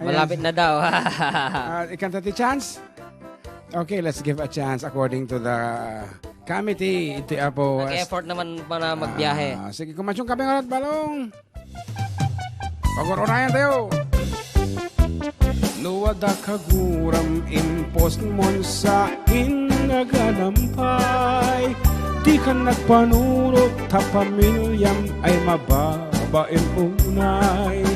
Malapit na daw. Ikanta ti chance? Okay, let's give a chance according to the committee. Ito po. Nag-effort naman para magbiyahe. Sige, kumasyong kami ngayon, balong. Pag-urayan tayo. Nuwada kaguram impos mon sa inaganampay. Di ka nagpanunod tapamilyam ay mababain unay.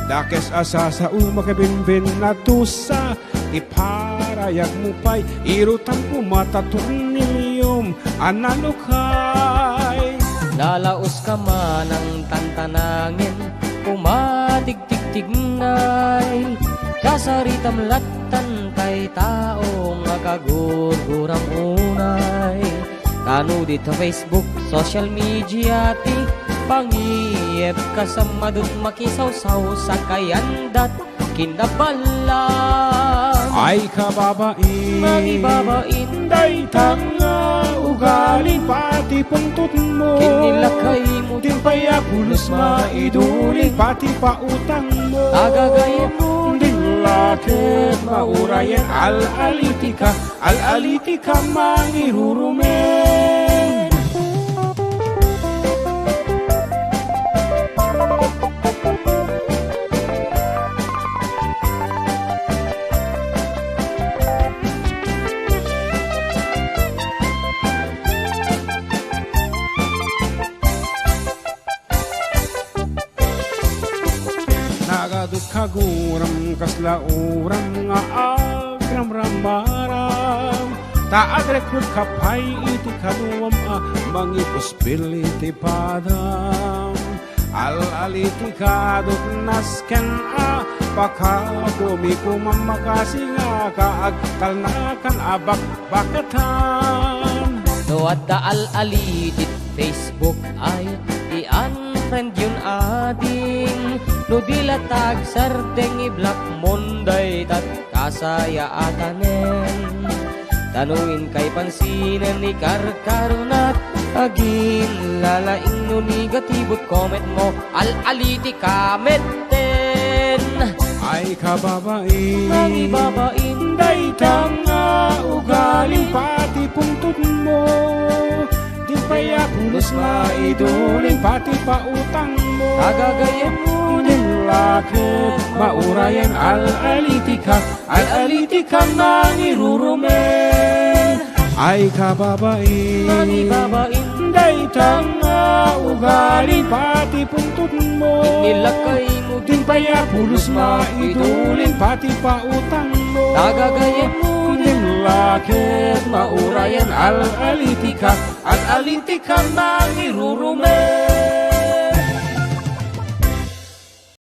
Dakes asa sa umakabinbin na tusa iparayag mo pa'y irutan ko mataturnilyom analukay. Lalaos ka man ang tantanangin umadigtigtignay kasaritam latan kay tao nga kagurgurang unay. Kano dito Facebook, social media ti pangiyep kasamadot makisaw-saw sa kayandat kinabalang. Ay kababain, magibabain, day tanga ugali pati puntut mo. kinilakay mo, Din paya pulos maiduling pati pautang mo. agagayin mo, Din lakit maurayan al-alitika mangirurumen. Nagadut kaguram kaslauram nga agram ramaram. Taag rekrut kapay iti kanuam mangipuspil iti padam. Al-aliti kadut nasken pakatumi kumamakasi nga kaagtal na kan abak bakatan. no adda al-alitit Facebook ay i-unfriend yun ading. No dilatag sardeng i-block monday tat kasaya atanen. Tanungin kay pansinen ni karkarunat agin lalaing no negatibot comment mo al-aliti kameten. Ay kababain, Magibabain, day tanga ugaling pati puntut mo. Di paya pulos maiduling pati pautang mo. agagayan mo, Din lakit maurayan al-alitika mangirurumen. Ay kababain, magibabain, day tanga ugaling pati puntut mo. nilakay mo, Din paya pulos maiduling pati pautang mo. agagayan mo, Din lakit maurayan al-alitika mangirurumen.